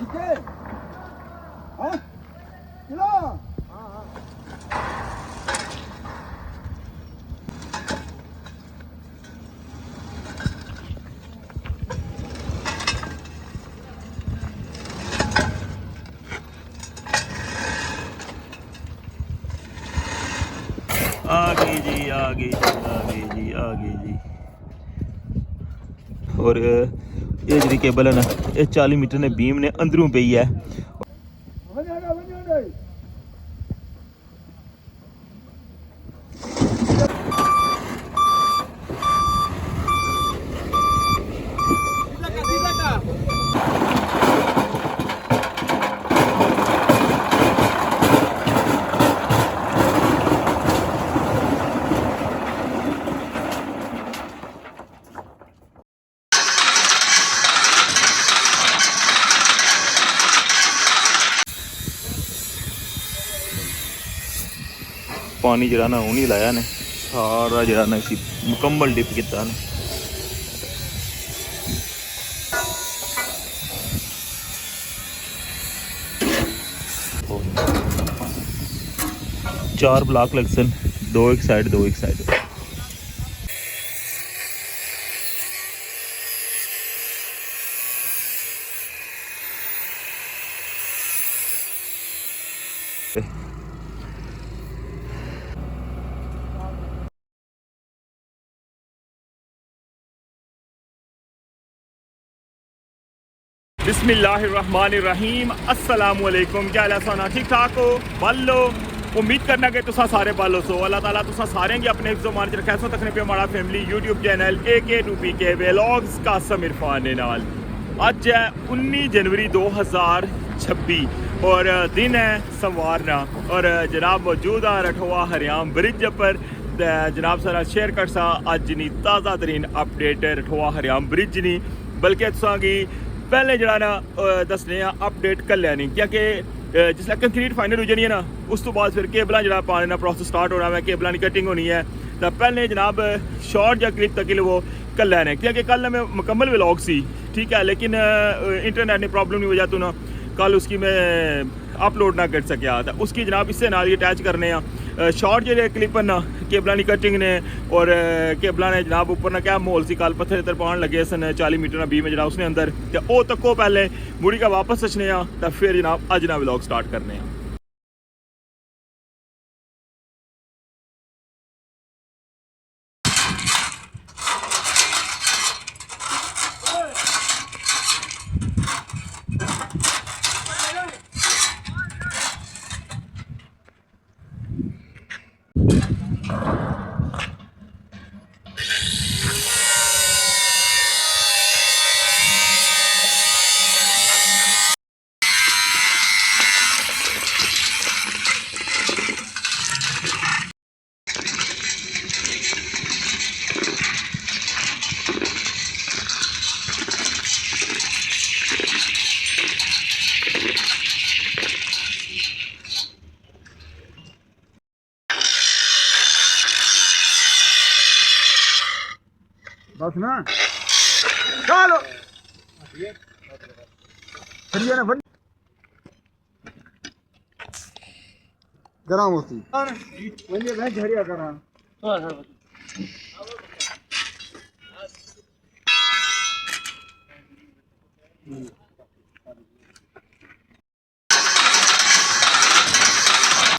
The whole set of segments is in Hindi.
ठीक है हाँ चलो आ गई जी आ गई जी आ गई जी आ गई जी। और ये जी केबल है ना ये 40 मीटर ने बीम ने अंदरों पई है। पानी जरा ना हूँ नहीं लाया ने सारा जरा ना इसी मुकम्मल डिप किया ने। चार ब्लॉक लग सन, दो एक साइड दो एक साइड। बिस्मिल्लाहिर्रहमानिर्रहीम अस्सलामुअलैकुम। क्या हाल है सोना, ठीक ठाक हो? बालो उम्मीद करना कि तुसा सारे बालो सो। अल्लाह ताला तुसा सारे की अपने हिफ्ज़ो मान च रखे सो। तकने पे हमारा family YouTube channel AK2PK vlogs का इरफान ने नाल। अज है 19 जनवरी 2026 और दिन है सोमवार और जनाब मौजूद है रठवा हरियाम ब्रिज पर। जनाब सारा शेयर कर सा अज नी ताज़ा तरीन अपडेट रठवा हरियाम ब्रिज नहीं बल्कि तुसा की पहले जरा ना दसने अपडेट कर लैनी क्योंकि जिसलै कंक्रीट फाइनल हो जानी है ना उस तो बाद फिर केबल जरा पाने का प्रोसेस स्टार्ट होना है, केबलों की कटिंग होनी है। तो पहले जनाब शॉर्ट या क्लिप तक वो कर लैने क्योंकि कल मैं मुकम्मल व्लॉग सी ठीक है, लेकिन इंटरनेट ने प्रॉब्लम की वजह तो ना कल उसकी मैं अपलोड ना कर सकिया। तो उसकी जनाब इससे नाल ही अटैच करने शॉर्ट जो क्लिप ना केबलों की कटिंग ने और केबलों ने जनाब ऊपर ना क्या माहौल सी कल पत्थर इधर पान लगे सन 40 मीटर बीम जरा उसने अंदर। तो वो तको पहले मुड़ी का वापस सचने तो फिर जनाब अज ना व्लॉग स्टार्ट करने। बस ना चलो बढ़िया ना गरम होती वही मैं झरिया करा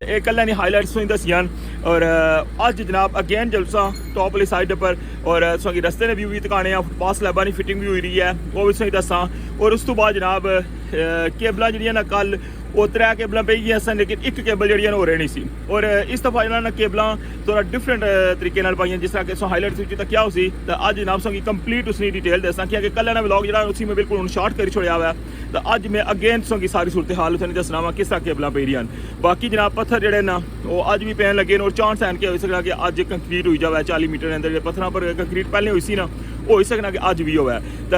एक कल हाईलाइट्स दसियान और अज जनाब अगेन जलसा टॉप वाली साइड पर और की रस्ते ने व्यू भी दिखाने फुटपाथ स्लैबा की फिटिंग भी हुई रही है वो भी दसा। और उस तो बाद जनाब केबल जी ना कल वो 3 केबल पे गई सन लेकिन एक केबल जी हो रहनी सी। और इस दफा इन्होंने केबल थोड़ा डिफरेंट तरीके पाई जिस तरह कि हाईलाइट तक क्या उसी तो अज जनाब सो कंप्लीट उसकी डिटेल दसा कि कल व्लॉग जो उसी में बिल्कुल शॉर्ट कर छोड़ा हुआ है। तो अज मैं अगेन सो की सारी सूरत हाल उसने दसना वा किस तरह केबल पे रही हैं। बाकी जनाब पत्थर जोड़े ना वो अज भी पैन लगे और चांस है कि हो सकता कि अज कंक्रीट हुई जाए 40 मीटर के अंदर पत्थरों पर कंक्रीट पहले हुई सी ना हो सकना कि अज भी होवे। तो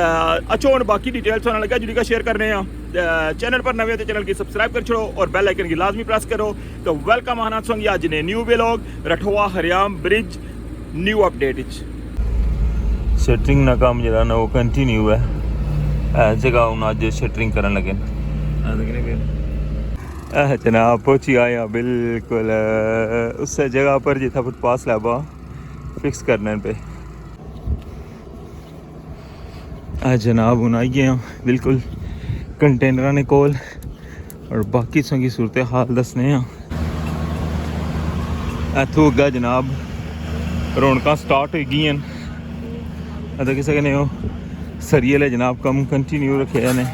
अच्छा हम बाकी डिटेल्स सुनने लगा जी का शेयर करने चैनल पर नवे तो चैनल की सब्सक्राइब कर छोड़ो और बेल आइकन की लाजमी प्रेस करो। तो वेलकम आना सोंगी अज ने न्यू व्लॉग रठवा हरियाम ब्रिज न्यू अपडेट। शटरिंग ना काम जरा ना वो कंटिन्यू है जगह हूँ अज शटरिंग करन लगे जनाब पहुंची आए हैं बिल्कुल उस जगह पर जिथा फुटपाथ लैबा फिक्स करने पे। जनाब हूँ आई गए हैं बिल्कुल कंटेनर ने कोल और बाकी संगी सूरत हाल दसने हैं। इतों अग्गा जनाब रौनक स्टार्ट हो गई हैं। किसी कहने सरिये ले जनाब कम कंटिन्यू रखे ने।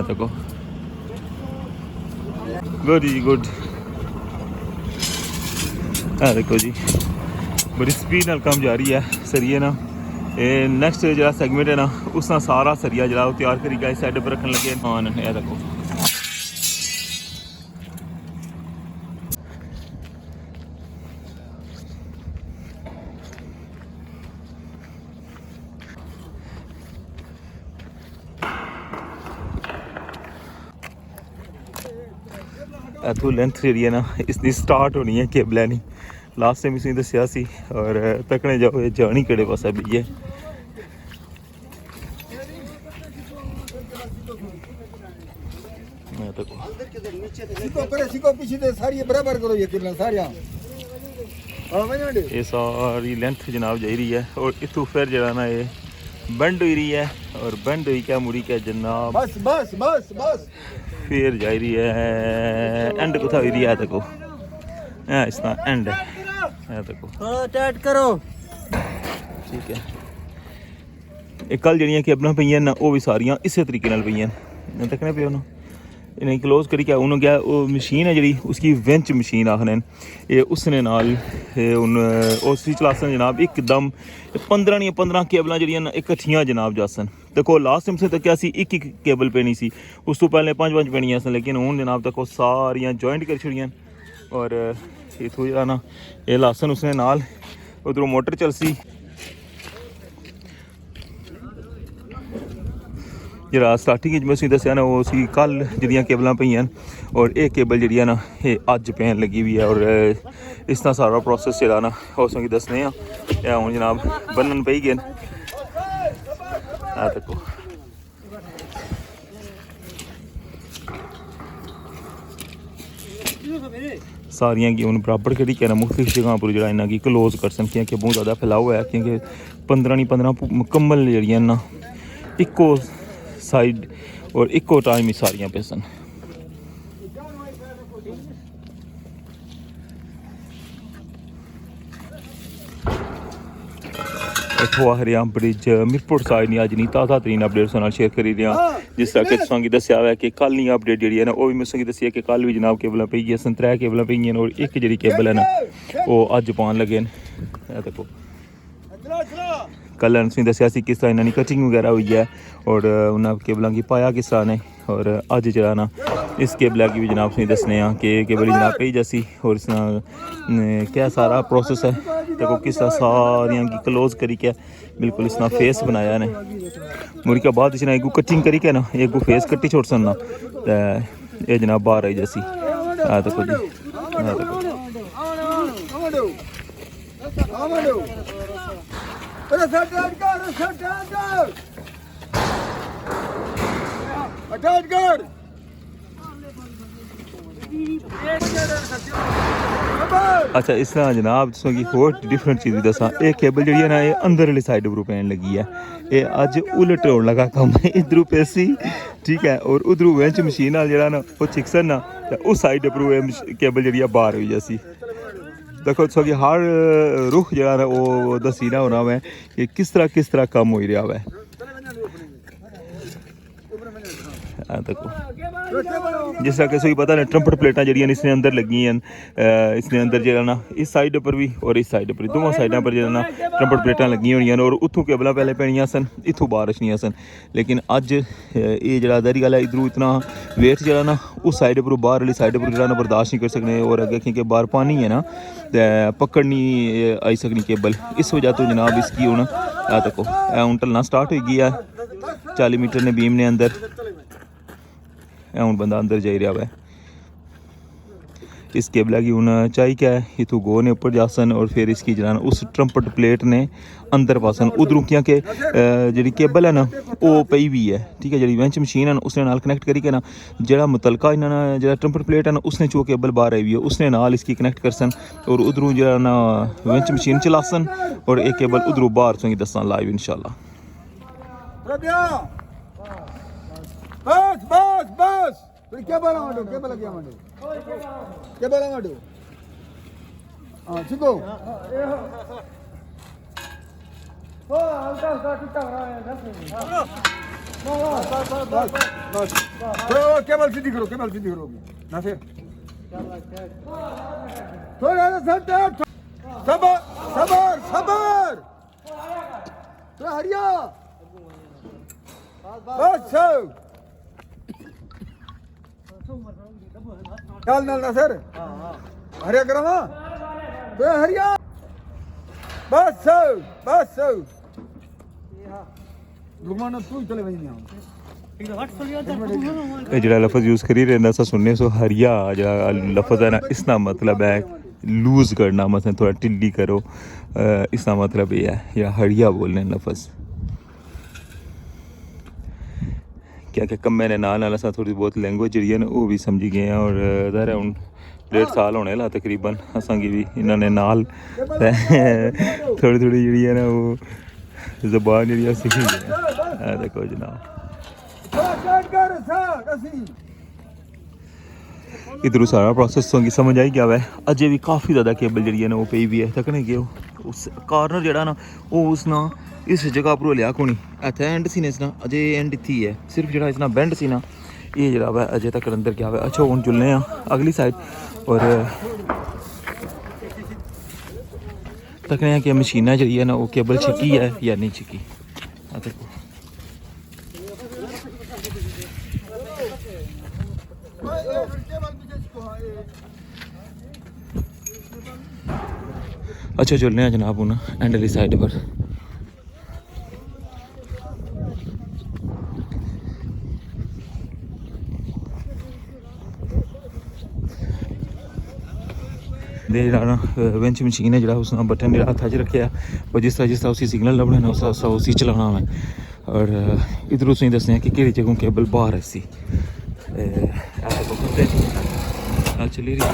तको गुड जी गुड। देखो जी बड़ी स्पीड नाल काम जारी है सरिये ना। नैक्सट जो सैगमेंट है ना उस सारा सरिया जो तैयार करी गया साइड पर रखने लगे। हाँ यह देखो इतों लेंथ जी है ना इसकी स्टार्ट होनी है केबल नहीं। लास्ट टाइम इसने दसिया सी और तकने जाओ ये जानी केड़े पासा भी है। ये सारी लेंथ जनाब जा रही है और इतों फिर जरा ना ये बंड हो रही है और बंड हुई क्या मुड़ी क्या जनाब बस बस बस बस फिर जा रही है एंड कुथा हो रही है। देखो इसका एंड है देखो थोड़ा टाइट करो ठीक है। एक कल जड़ियाँ कि अपना पईयां ना वो भी सारियां इस तरीके नाल पईयां तकने पे ना इन्हें क्लोज करी क्या उन्होंने क्या वो मशीन है जी उसकी वेंच मशीन आखने ये उसने नाल उन उसी चलासन जनाब एकदम 15 केबल जड़ियाँ इकट्ठियां जनाब जासन। देखो लास्ट टाइम से तो क्या सी एक केबल पेनी सी उस तो पहले 5 पेनियां सन लेकिन हूँ जनाब तक सारियां जॉइंट कर छड़ियां और इतों जरा ना ये लासन उसने नाल उधरों मोटर चलसी जरा स्टार्टिंग में उसी दसिया ना वो उसी कल जड़ियाँ केबल पईयां और एक केबल जी ना ये अज पैन लगी हुई है और इस तरह सारा प्रोसैस जरा ना उस दसने हूँ जनाब बनन पई गए। देखो सारियां की हूँ बराबर करी क्या मुख्तलिफ जगह पर जरा इन्हों की क्लोज कर सन क्योंकि बहुत ज़्यादा फैलाव है क्योंकि 15 मुकम्मल जड़ियाँ ना इको साइड और इको टाइम ही सारियां पे सन। इतों हरियाम ब्रिज मिरपुर साइड नहीं अज नहीं ताज़ा तरीन अपडेट नाल शेयर करी रहा जिस तरह कि तुसें दस्या है कि कल नहीं अपडेट जी है ना वो भी मुझे दसी कि कल भी जनाब केबल पई गई सन 3 केबल पई और एक जी केबल है ना वो अज पान लगे न। देखो कल उन्हें दसिया किस तरह इन्होंने कटिंग वगैरह हुई है और उन्होंने केबलों की पाया किस तरह ने और अज जरा ना इस केबल की भी जनाब तुम दसने कि केबल जनाब पई जैसी और इस क्या सारा प्रोसेस है। देखो किस तरह सारियां की क्लोज करी क्या बिल्कुल इस तरह फेस बनाया ने मुड़ी के बाद इसने एक कटिंग करी क्या ना एक फेस कट्टी छोड़ सन ना ये जनाब बाहर आई जैसी। देखो जी अच्छा इस तरह जनाब तुसों की होर डिफरेंट चीज़ दसा एक केबल जी है ना ये अंदर वाली साइड पर पैन लगी है ये अज उलट होने लगा कम इधरों पैसी ठीक है और उधरों वेंच मशीन नाल जरा ना वो चिक्सन ना उस साइड पर केबल जी बाहर हुई जैसी। देखो तुसों की हर रुख जरा ना वो दसी ना होना मैं कि किस तरह काम हो रहा है। देखो जिस तरह किसी पता नहीं ट्रम्पट प्लेटा जड़ियाँ इसने अंदर लगी हैं इसने अंदर जो ना इस साइड पर भी और इस साइड पर दोनों साइडों पर जो ना ट्रम्पट प्लेटा लगी हुई और उतों केबल पहले पैनिया सन इतों बाहर रखनिया सन लेकिन अज ये जरा दरी गल है इधरों इतना वेट जरा ना उस साइड पर बाहर वाली साइड पर जरा ना बर्दाश्त नहीं कर सकने और अगर क्योंकि बाहर पानी है ना पकड़ नहीं आई सकनी केबल इस वजह तो जनाब इसकी हूँ देखो हूँ ढलना स्टार्ट हो गई है 40 मीटर ने बीम ने अंदर हूँ बंदा अंदर जा रहा है। इस केबला की हूँ चाहिए क्या है इतों गो ने उपर जासन और फिर इसकी जनान उस ट्रम्पट प्लेट ने अंदर पासन उधरों क्योंकि जी केबल है ना वो पई भी है ठीक है जी वेंच मशीन है उसने नाल कनैक्ट करी के ना जरा मुतलका इन्होंने जो ट्रम्पट प्लेट है ना उसने चो केबल बाहर आई हुई है उसने नाल इसकी कनैक्ट करसन और उधरों जरा ना वेंच मशीन चलासन और एक केबल उधरों बाहर सो दसा लाइव इंशाल्लाह। बस बस बस फिर क्या बोला मांडो क्या बोला क्या बोला मांडो हाँ चिको केबल सीधी करो ना फिर थोड़ा सबर सबर सबर थोड़ा हरिया बस चल ना सर हरिया करो ना तो हरिया बस बस घुमाना तू चले भाई नहीं जरा लफज यूज़ करी रहा सा सुनने सो हरिया जरा लफज है ना इसका मतलब है लूज़ करना मतलब थोड़ा टिल्ली करो इसका मतलब ये है या हरिया बोलने लफज क्या क्या कम मैंने नाल असा थोड़ी बहुत लैंग्वेज जी है ना वो भी समझी गए हैं और ज़ाहिर है हूँ 1.5 साल होने ला तकरीबन असांगी भी इन्होंने नाल थोड़ी थोड़ी जी है ना वो ज़बान जी सीखी गए देखो जनाब इधर सारा प्रोसेस की समझ आई गया है अजे भी काफ़ी ज़्यादा केबल जी है ना वो पई भी है तकने गए उस कार्नर जड़ा ना वो उसना इस जगह पर लिया कोनी इतने एंड सी ने इसना अजे एंड थी है सिर्फ जरा इसना बेंड सी ना ये जरा वह अजे तक अंदर गया हुआ। अच्छा हूँ चुलने अगली साइड और तकने कि मशीना जी है ना वो केबल छिकी है या नहीं छिकी देखो अच्छा चलने हैं जनाब हूँ एंड वाली साइड पर वेंच मशीन है जरा उसका बटन जरा हथ च रखे और जिस तरह उसी सिग्नल लभने ना उस उसी चलाना है और इधरों तुम दसने कि केड़ी जगह केबल बाहर है सी चली रही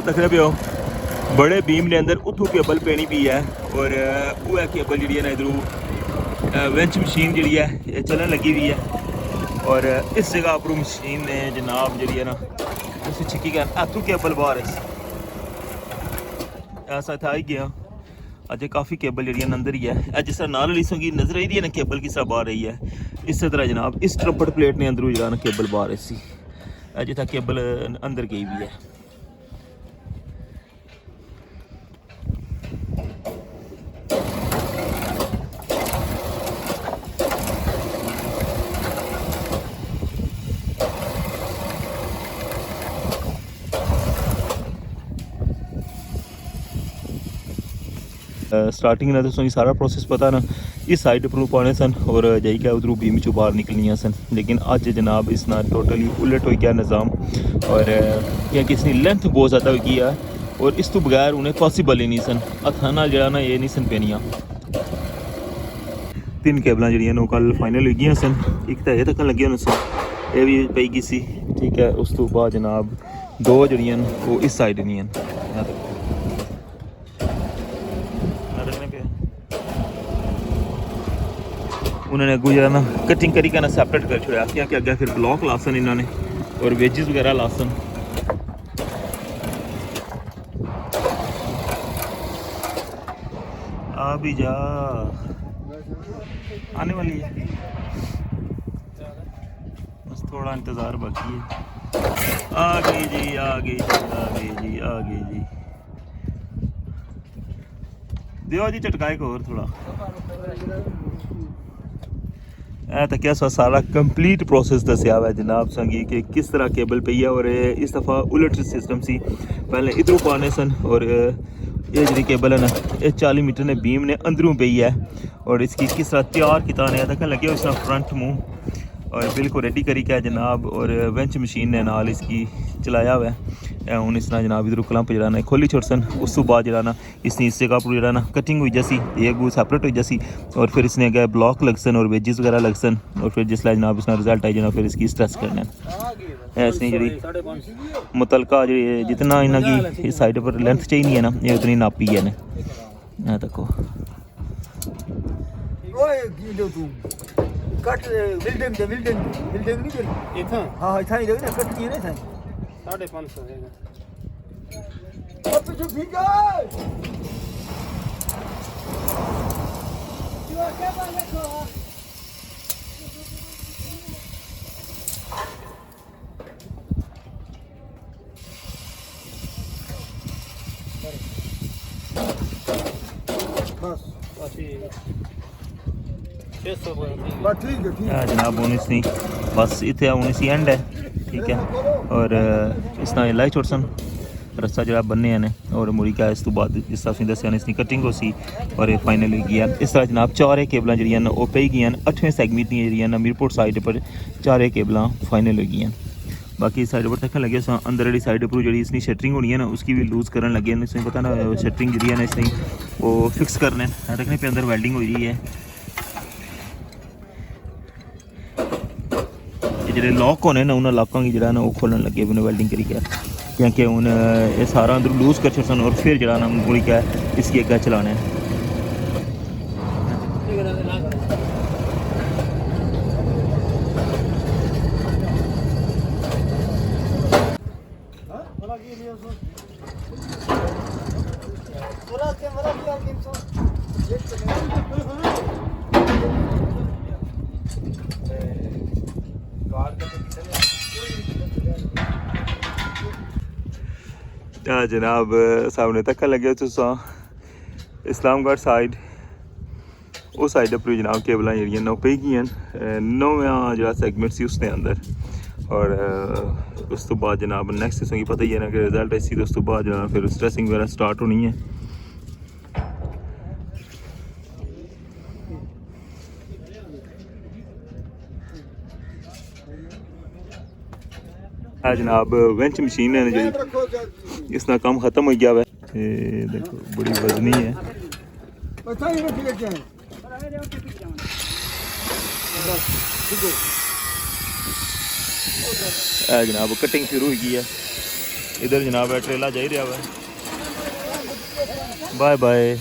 तकरे पियो बड़े बीम के अंदर उतों केबल पेनी भी है और वो है केबल जी है ना इधरों वेंच मशीन जी है चलन लगी हुई है और इस जगह पर मशीन ने जनाब जी है ना उसे छिकी गया इतों केबल बाहर है ऐसा था ही गया अजय काफ़ी केबल जी अंदर ही है जिस तरह नाल लीसों की नजर आई है ना केबल किस तरह बाहर रही है इस तरह जनाब इस ट्रम्पट प्लेट ने अंदरों जरा ना केबल बाहर है सी जितना केबल अंदर गई भी है। स्टार्टिंग ना तो सारा प्रोसेस पता ना इस साइड पर पाने सन और जाई क्या उधरों बीम चो बाहर निकलनियाँ सन लेकिन अज जनाब इसना टोटली उलट हो गया निज़ाम और क्योंकि इसकी लेंथ बहुत ज़्यादा हो गई है और इस तो बगैर उन्हें पॉसिबल ही नहीं सन हथां नाल जड़ा ना ये नहीं सन पेनियाँ 3 केबल जड़ियाँ कल फाइनल हो गई सन एक तो ये तक लगे होने सन ये भी पई गई सी ठीक है उस तो बाद जनाब 2 जड़ियाँ वो इस साइड नहीं हैं उन्होंने अगू जरा ना कटिंग करी ना सैपरेट कर छोड़ा क्या कि अगर फिर ब्लॉक लासन इन्होंने और वेजिस वगैरह लासन आ भी जा आने वाली है बस थोड़ा इंतज़ार बाकी है आ गई जी आ गई जी आ गई जी आ गई जी दियो जी झटका एक और थोड़ा ਇਹ ਤਾਂ ਕਿਹਾ ਸਾਰਾ ਕੰਪਲੀਟ ਪ੍ਰੋਸੈਸ ਦੱਸਿਆ ਹੋਇਆ ਜਨਾਬ ਸੰਗੀ ਕਿ ਕਿਸ ਤਰ੍ਹਾਂ ਕੇਬਲ ਪਈ ਹੈ ਔਰ ਇਸ ਦਫਾ ਉਲਟ ਸਿਸਟਮ ਸੀ ਪਹਿਲੇ ਇਧਰੋਂ ਪਾਣੇ ਸਨ और ये जी केबल है ना ये 40 मीटर ने बीम ने अंदरों पई है और इसकी किस तरह तैयार किता ने तक लगे उस फ्रंट मुंह और बिल्कुल रेडी करी क्या जनाब और वेंच मशीन ने नाल इसकी चलाया हुआ है हूँ इस तरह जनाब इधर क्लंप जरा ना खोली छोड़ सन उस तो बाद जरा ना इसने इस जगह पर जरा ना कटिंग हुई जैसी एक गू सैपरेट हुई जैसी और फिर इसने अगर ब्लॉक लग सन और वेजिस वगैरह लग सन और फिर जिसला जनाब इसका रिजल्ट आई जना फिर इसकी स्ट्रेस करना ऐसी जी मुतलका जी जितना इन्हों की इस साइड पर लेंथ चाहिए नहीं है ना ये उतनी नापी है ना देखो कट बिल्डिंग नहीं चली इथां हां इथां ही ना कट की ना इथां 550 है अब तो ठीक है क्या बात देखो बस ठीक है जनाब 19 नहीं बस इतने 19 एंड है ठीक है और इस तरह लाई छोड़ सन रस्ता जरा बनने ने और मुड़ी क्या इस तो बाद जिस तरह दसिया ने इसकी कटिंग हो सी और ये फाइनल हुई है इस तरह जनाब चारे केबल जी वो पई गई 8वें सेगमेंट जी मीरपुर साइड पर चारे केबल फाइनल हो गई बाकी साइड पर तक लगे अंदर वाली साइड पर जी इसकी शटरिंग होनी है ना उसकी भी लूज़ करने लगे इसमें पता ना शटरिंग जी है ना इसमें वो फिक्स करने रखने पे अंदर वेल्डिंग हो रही है जो लॉक होने ना उन्होंने लॉकों की जरा ना वो खोलने लगे उन्हें वेल्डिंग करी क्या क्योंकि हूँ ये सारा अंदर लूज़ कर छन और फिर जरा ना मुड़ी क्या इसकी अग्गे चलाने जनाब सामने तक लगे तुसा इस्लामगढ़ साइड उस साइड पर जनाब केबल जी पई गई 9वां जो सैगमेंट से उसके अंदर और उस तो बाद जनाब नैक्सट की पता ही है ना कि रिजल्ट ऐसी तो उस तो बाद जनाब फिर स्ट्रेसिंग वगैरह स्टार्ट होनी है जनाब वेंच मशीन है जी इसका काम खत्म हो गया है देखो बड़ी वजनी है जनाब कटिंग शुरू हो गई है इधर जनाब ट्रेला जा रहा है बाय बाय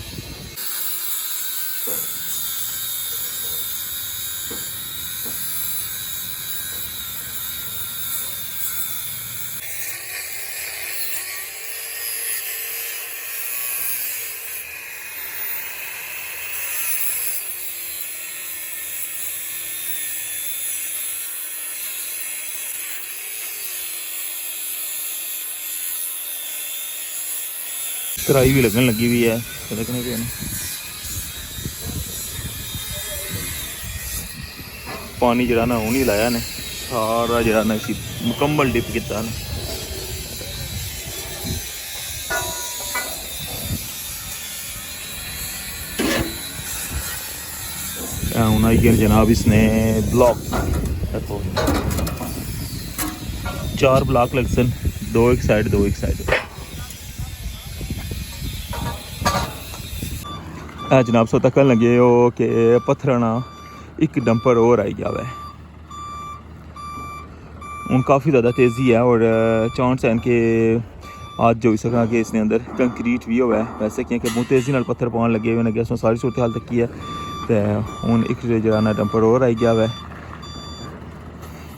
कढ़ाई भी लगन लगी हुई है रखने पे पानी जरा ना नहीं लाया ने सारा जरा ना इसी मुकम्मल डिप किया ने हूँ आई गए जनाब इसने ब्लॉक देखो 4 ब्लॉक लग सन 2 एक साइड 2 एक साइड जनाब सो तक लगे हो कि पत्थराना एक डंपर और आई गया है हूँ काफ़ी ज़्यादा तेज़ी है और चांस है कि आज जो सका कि इसने अंदर कंक्रीट भी हुआ है वैसे क्योंकि बहुत तेज़ी नाल पत्थर पान लगे हुए ने सारी सूरत हाल तक की है तो हूँ एक जरा ना डंपर और आई गया है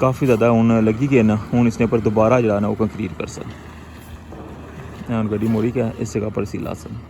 काफ़ी ज़्यादा हूँ लगी गए ना हूँ इसने पर दोबारा जरा ना वो कंक्रीट कर सन हूँ गड्डी मोड़ी क्या इस जगह पर सी ला सन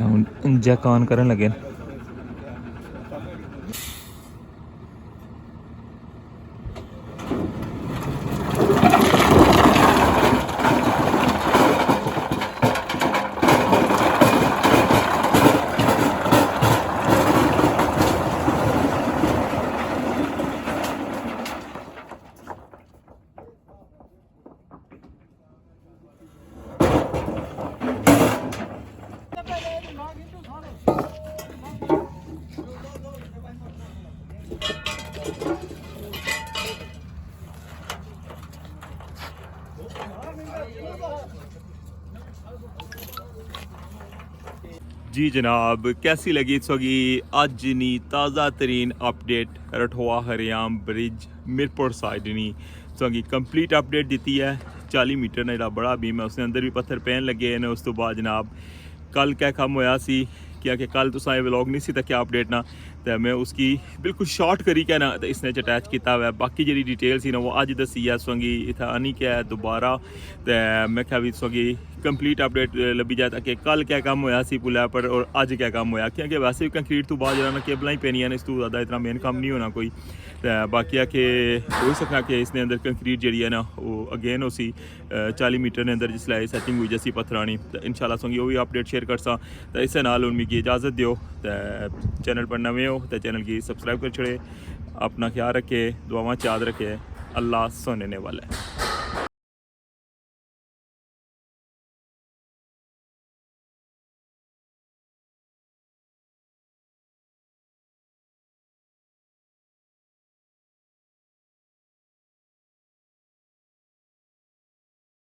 ਹੁਣ ਜੈਕ ਆਨ ਕਰਨ ਲੱਗੇ ਨੇ। जी जनाब, कैसी लगी इस वक्त अज नी ताज़ा तरीन अपडेट रठोआ हरियाम ब्रिज मिरपुर साइड नी इस वक्त कंप्लीट अपडेट दी है। 40 मीटर ने जो बड़ा बीम है उसने अंदर भी पत्थर पैन लगे ने। उस तो बाद जनाब कल क्या कम होया सी क्या कि कल तुसा ये व्लॉग नहीं सी तक क्या अपडेट ना, तो मैं उसकी बिल्कुल शॉर्ट करी क्या ना तो इसने अटैच किया हुआ है। बाकी जी डिटेल सी ना वो अज दसी है। इस वगी इतना आनी क्या है दोबारा, तो मैं क्या भी इस वगी कंप्लीट अपडेट लभी जाए ताकि कल क्या काम होया सी पुलै पर और अज क्या काम होया, क्योंकि वैसे भी कंक्रीट तो बाद जो केबल ही पैनियां ने, इस तो ज़्यादा इतना मेन काम नहीं होना कोई। तो बाकी है कि हो सकना कि इसने अंदर कंक्रीट जी है ना वो अगेन उसी 40 मीटर ने अंदर जिसलै सैटिंग हुई जैसी पत्थरानी, तो इंशाल्लाह संगी वो भी अपडेट शेयर कर सा। तो इस नाल हूँ मिगी इजाज़त दियो, तो चैनल पर नवे हो तो चैनल की सब्सक्राइब कर छोड़े। अपना ख्याल रखे, दुआवां याद रखे। अल्लाह सुनने वाला है।